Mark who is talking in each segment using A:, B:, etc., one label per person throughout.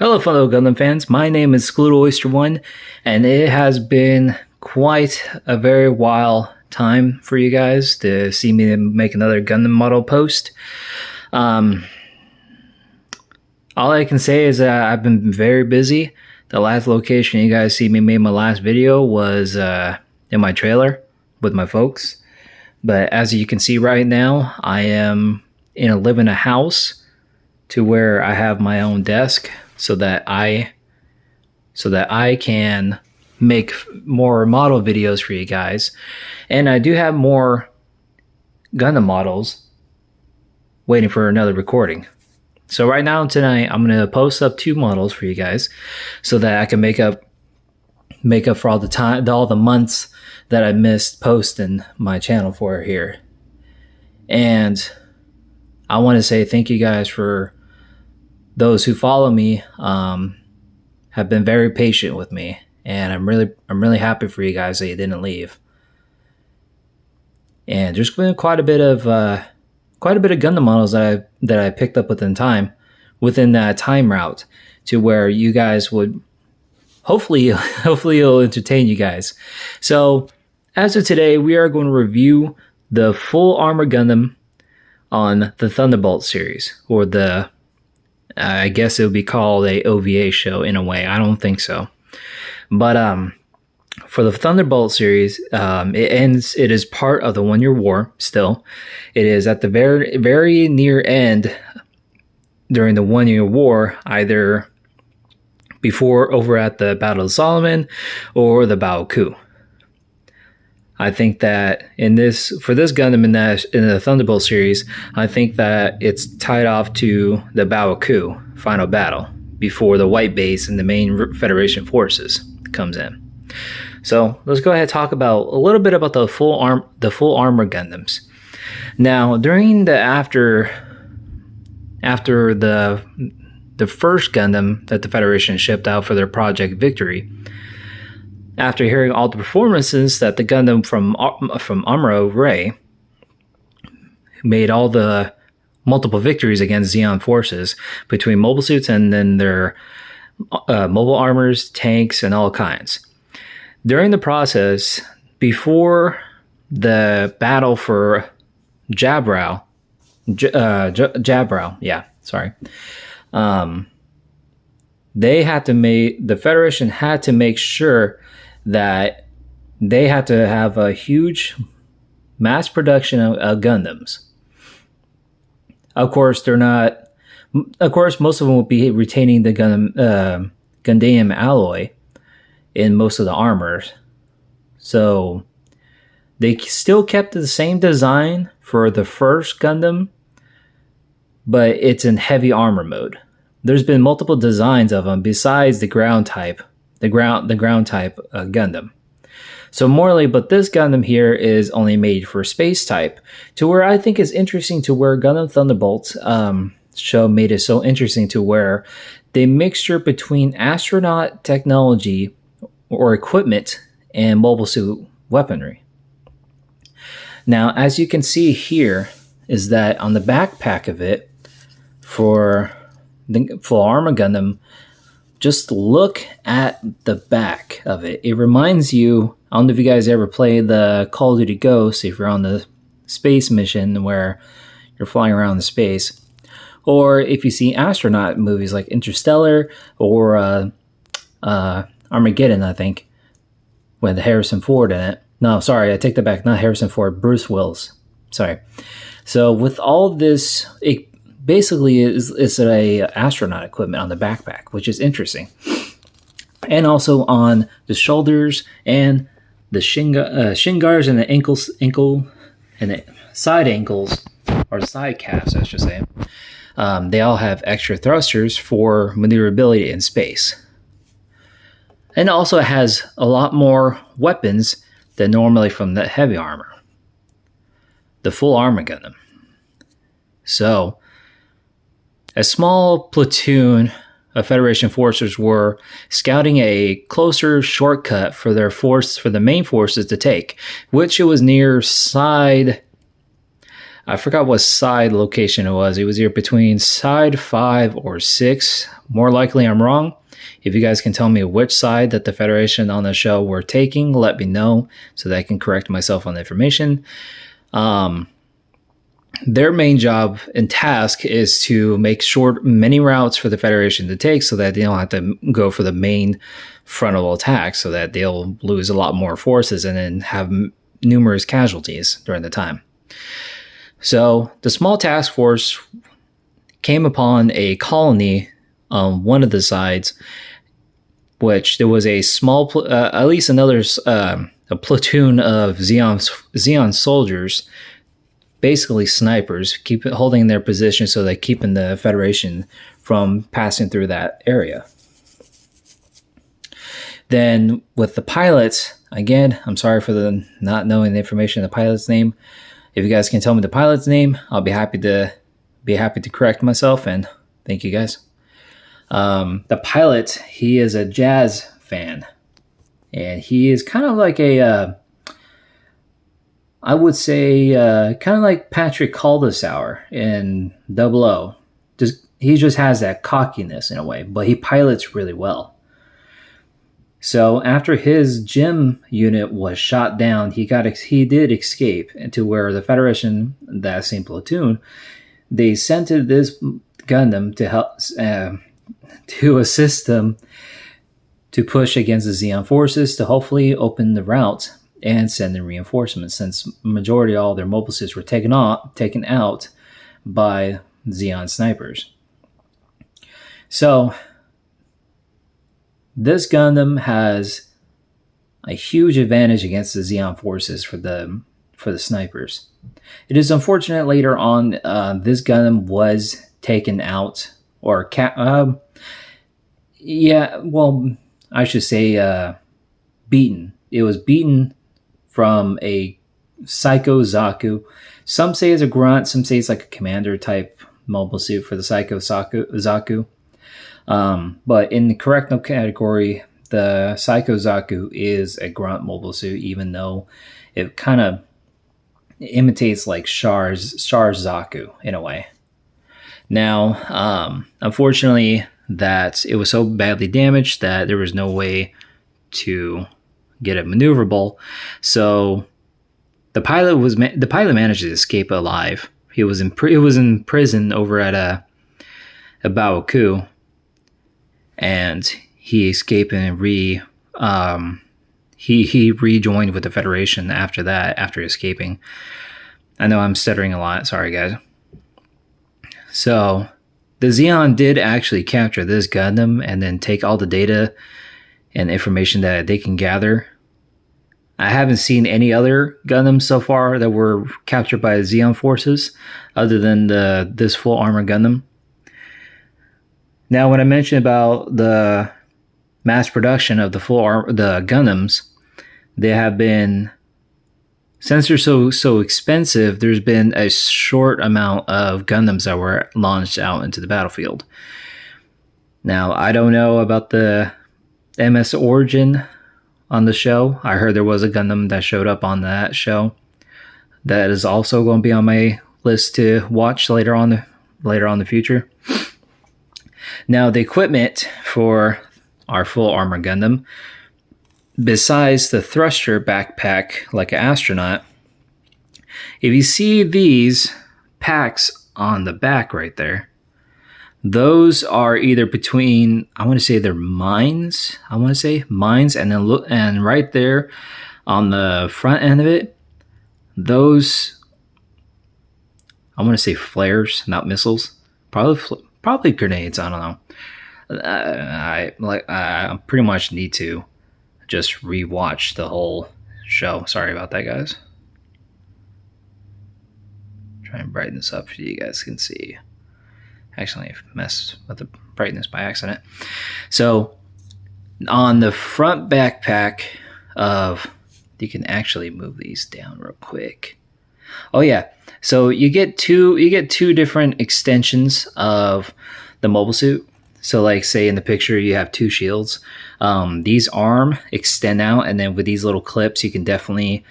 A: Hello, fellow Gundam fans. My name is Skludo Oyster One, and it has been quite a very while time for you guys to see me make another Gundam model post. All I can say is that I've been very busy. The last location you guys see me make my last video was in my trailer with my folks. But as you can see right now, I am live in a house to where I have my own desk so that I can make more model videos for you guys. And I do have more Gundam models waiting for another recording. So right now tonight I'm going to post up 2 models for you guys so that I can make up for all the months that I missed posting my channel for here. And I want to say thank you guys for those who follow me, have been very patient with me, and I'm really happy for you guys that you didn't leave. And there's been quite a bit of Gundam models that I picked up within that time route, to where you guys would hopefully it'll entertain you guys. So as of today, we are going to review the full armor Gundam on the Thunderbolt series, or the I guess it would be called a OVA show in a way. I don't think so. But for the Thunderbolt series, it is part of the 1 Year War still. It is at the very, very near end during the 1 Year War, either before over at the Battle of Solomon or the Bao Coup. I think that for this Gundam in the Thunderbolt series, I think that it's tied off to the Bao Coup final battle before the White Base and the main Federation forces comes in. So let's go ahead and talk about a little bit about the full armor Gundams. Now, during after the first Gundam that the Federation shipped out for their Project Victory, after hearing all the performances that the Gundam from Amuro Ray made, all the multiple victories against Zeon forces between mobile suits and then their mobile armors, tanks, and all kinds. During the process, before the battle for Jabrao, the Federation had to make sure that they had to have a huge mass production of Gundams. Of course, most of them will be retaining the Gundam alloy in most of the armors. So they still kept the same design for the first Gundam, but it's in heavy armor mode. There's been multiple designs of them besides the ground type Gundam. So morally, but this Gundam here is only made for space type, to where I think is interesting, to where Gundam Thunderbolt show made it so interesting, to where they mixture between astronaut technology or equipment and mobile suit weaponry. Now, as you can see here, is that on the backpack of it for the full armor Gundam, just look at the back of it. It reminds you, I don't know if you guys ever played the Call of Duty Ghosts, if you're on the space mission where you're flying around the space, or if you see astronaut movies like Interstellar or Armageddon, I think, with Harrison Ford in it. No, sorry, I take that back. Not Harrison Ford, Bruce Willis. Sorry. So with all this, it basically it's a astronaut equipment on the backpack, which is interesting. And also on the shoulders and the shin guards and the ankle and the side ankles, or side calves, I should say. They all have extra thrusters for maneuverability in space. And also it has a lot more weapons than normally from the heavy armor, the full armor Gundam. So a small platoon of Federation forces were scouting a closer shortcut for the main forces to take, which it was near side I forgot what side location it was. It was either between side 5 or 6. More likely I'm wrong. If you guys can tell me which side that the Federation on the show were taking, let me know so that I can correct myself on the information. Their main job and task is to make many routes for the Federation to take so that they don't have to go for the main frontal attack, so that they'll lose a lot more forces and then have numerous casualties during the time. So the small task force came upon a colony on one of the sides, which there was a small, at least another a platoon of Zeon soldiers, basically snipers, holding their position so they're keeping the Federation from passing through that area. Then with the pilots, again, I'm sorry for the not knowing the information of the pilot's name. If you guys can tell me the pilot's name, I'll be happy to correct myself, and thank you guys. The pilot, he is a jazz fan, and he is kind of like I would say, kind of like Patrick Caldesauer in 00. He just has that cockiness in a way, but he pilots really well. So after his gym unit was shot down, he did escape to where the Federation, that same platoon, they sent this Gundam to help to assist them to push against the Zeon forces to hopefully open the route and send in reinforcements, since majority of all their mobile suits were taken out by Zeon snipers. So this Gundam has a huge advantage against the Zeon forces for the snipers. It is unfortunate later on this Gundam was taken out, or I should say beaten. It was beaten from a Psycho Zaku. Some say it's a grunt, some say it's like a commander type mobile suit for the Psycho Zaku. But in the correct category, the Psycho Zaku is a grunt mobile suit, even though it kind of imitates like Char's Zaku in a way. Now, unfortunately, that it was so badly damaged that there was no way to get it maneuverable. So the pilot managed to escape alive. He was in prison over at Baoku, and he escaped and he rejoined with the Federation after escaping. I know I'm stuttering a lot. Sorry, guys. So the Zeon did actually capture this Gundam and then take all the data and information that they can gather. I haven't seen any other Gundams so far that were captured by the Zeon forces other than this full armor Gundam. Now, when I mentioned about the mass production of the Gundams, they have been, since they're so expensive, there's been a short amount of Gundams that were launched out into the battlefield. Now, I don't know about the MS Origin on the show. I heard there was a Gundam that showed up on that show. That is also going to be on my list to watch later on in the future. Now, the equipment for our full armor Gundam, besides the thruster backpack like an astronaut, if you see these packs on the back right there, those are either between, I want to say they're mines. And then look, and right there on the front end of it, those, I want to say flares, not missiles. Probably grenades. I don't know. I pretty much need to just rewatch the whole show. Sorry about that, guys. Try and brighten this up so you guys can see. Actually, I messed with the brightness by accident. So, on the front backpack of, you can actually move these down real quick. Oh yeah, so you get two different extensions of the mobile suit. So, like, say in the picture, you have two shields. These arm extend out, and then with these little clips, you can definitely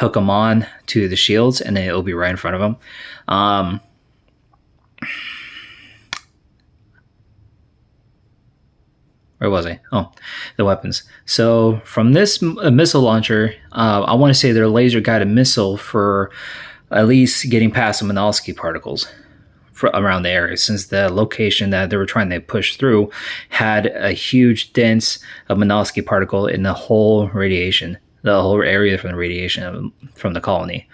A: hook them on to the shields, and then it'll be right in front of them. Where was I? Oh, the weapons. So from this missile launcher, I want to say they're a laser guided missile for at least getting past the Minovsky particles around the area, since the location that they were trying to push through had a huge dense of Minovsky particle in the whole radiation, the whole area from the radiation from the colony.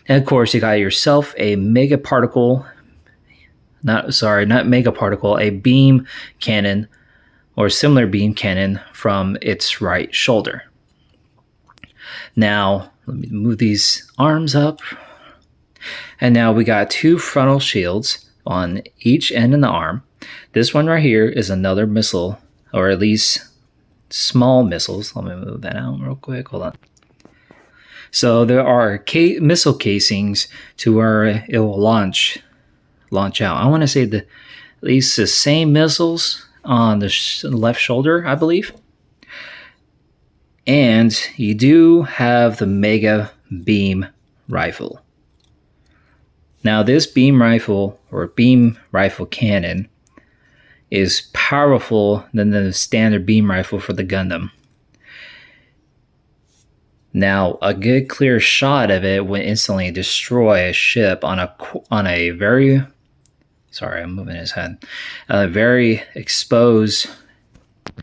A: And of course, you got yourself a megaparticle, not megaparticle, a beam cannon or similar beam cannon from its right shoulder. Now, let me move these arms up. And now we got 2 frontal shields on each end of the arm. This one right here is another missile, or at least small missiles. Let me move that out real quick. Hold on. So there are missile casings to where it will launch out. I want to say at least the same missiles on the left shoulder, I believe. And you do have the Mega Beam Rifle. Now, this beam rifle or beam rifle cannon is powerful than the standard beam rifle for the Gundam. Now, a good clear shot of it would instantly destroy a ship on a very, sorry, I'm moving his head, a very exposed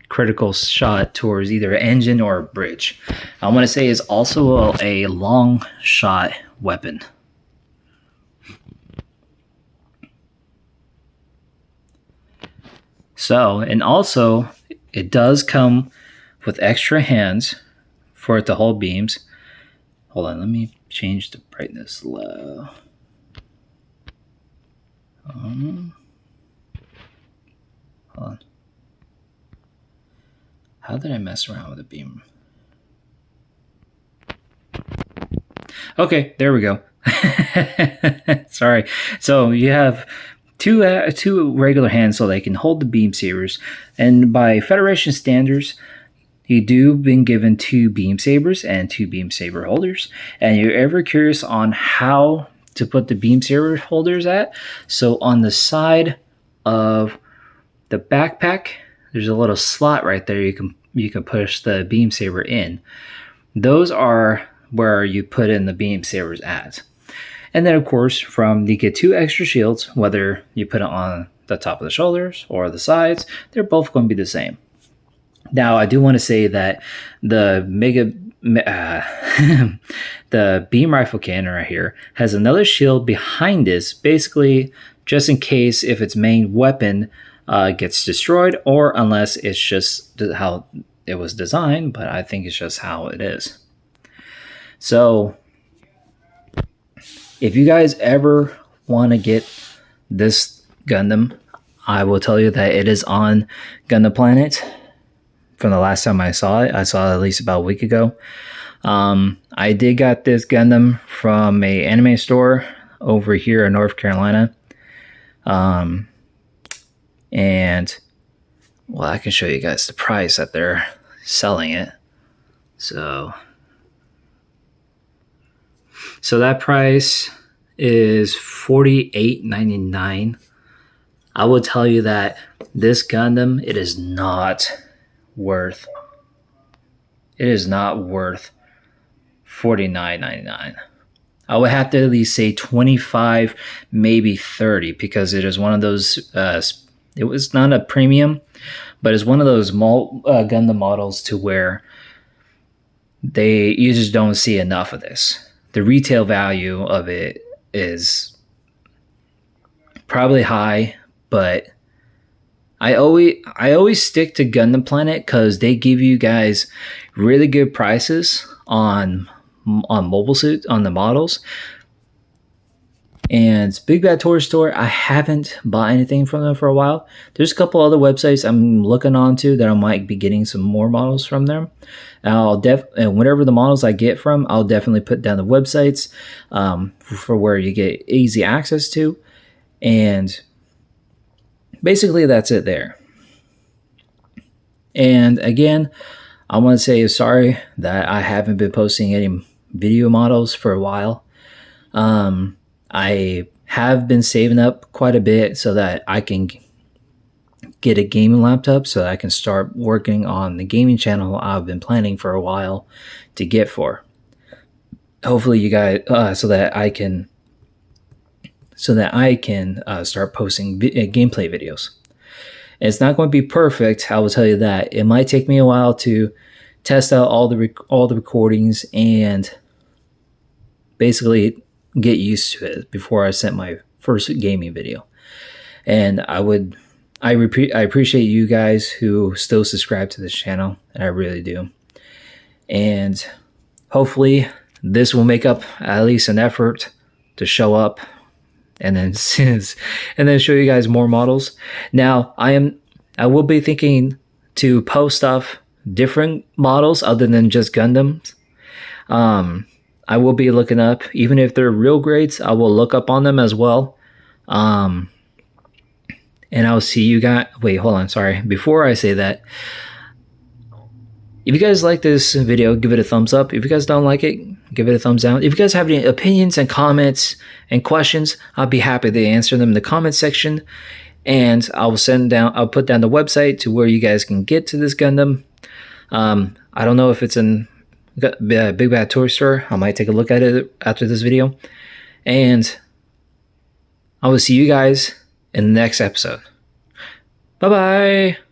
A: critical shot towards either an engine or a bridge. I want to say is also a long shot weapon. So, and also it does come with extra hands for it to hold beams. Hold on, let me change the brightness low. Hold on. How did I mess around with the beam? Okay, there we go. Sorry. So you have two regular hands so they can hold the beam sabers, and by Federation standards, you do been given 2 beam sabers and 2 beam saber holders. And you're ever curious on how to put the beam saber holders at? So on the side of the backpack, there's a little slot right there. You can push the beam saber in. Those are where you put in the beam sabers at. And then, of course, you get 2 extra shields, whether you put it on the top of the shoulders or the sides, they're both going to be the same. Now, I do want to say that the the beam rifle cannon right here has another shield behind this, basically just in case if its main weapon gets destroyed, or unless it's just how it was designed, but I think it's just how it is. So, if you guys ever want to get this Gundam, I will tell you that it is on Gundam Planet. From the last time I saw it at least about a week ago. I did got this Gundam from a anime store over here in North Carolina. And, well, I can show you guys the price that they're selling it. So that price is $48.99. I will tell you that this Gundam, it is not worth $49.99. I would have to at least say 25, maybe 30, because it is one of those it was not a premium, but it's one of those Gundam models to where you just don't see enough of this. The retail value of it is probably high, but I always stick to Gundam Planet because they give you guys really good prices on mobile suits, on the models. And Big Bad Toy Store, I haven't bought anything from them for a while. There's a couple other websites I'm looking onto that I might be getting some more models from them. And whatever the models I get from, I'll definitely put down the websites for where you get easy access to. And basically, that's it there. And again, I want to say sorry that I haven't been posting any video models for a while. I have been saving up quite a bit so that I can get a gaming laptop so that I can start working on the gaming channel I've been planning for a while to get for. Hopefully you guys, so that I can start posting gameplay videos. And it's not going to be perfect, I will tell you that. It might take me a while to test out all the recordings and basically get used to it before I sent my first gaming video. And I appreciate you guys who still subscribe to this channel, and I really do. And hopefully this will make up at least an effort to show up and then show you guys more models. Now I will be thinking to post off different models other than just Gundams. I will be looking up, even if they're real grades, I will look up on them as well. And I'll see you guys. Wait, hold on. Sorry. Before I say that, if you guys like this video, give it a thumbs up. If you guys don't like it, give it a thumbs down. If you guys have any opinions and comments and questions, I'll be happy to answer them in the comment section. And I'll put down the website to where you guys can get to this Gundam. I don't know if it's in Big Bad Toy Store. I might take a look at it after this video. And I will see you guys in the next episode. Bye-bye.